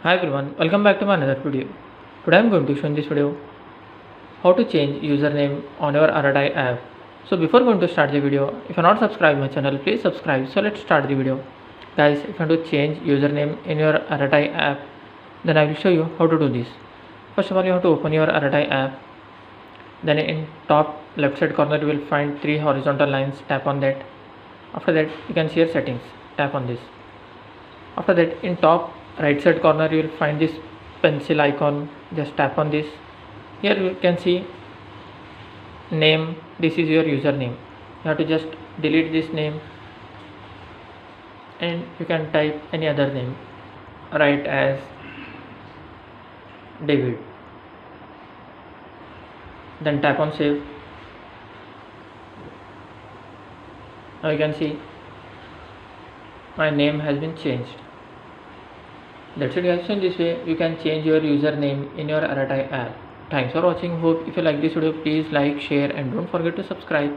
Hi everyone, welcome back to my another video. Today I'm going to show in this video how to change username on your Arattai app. So before going to start the video, if you're not subscribed my channel, please subscribe. So let's start the video. Guys, if you want to change username in your Arattai app, then I will show you how to do this. First of all, you have to open your Arattai app. Then in top left side corner you will find three horizontal lines. Tap on that. After that you can see your settings. Tap on this. After that in top right side corner you will find this pencil icon. Just tap on this. Here you can see name. This is your username. You have to just delete this name and you can type any other name. Write as David. Then tap on save. Now you can see my name has been changed. That's it guys. So in this way you can change your username in your Arattai app. Thanks for watching. Hope if you like this video, please like, share and don't forget to subscribe.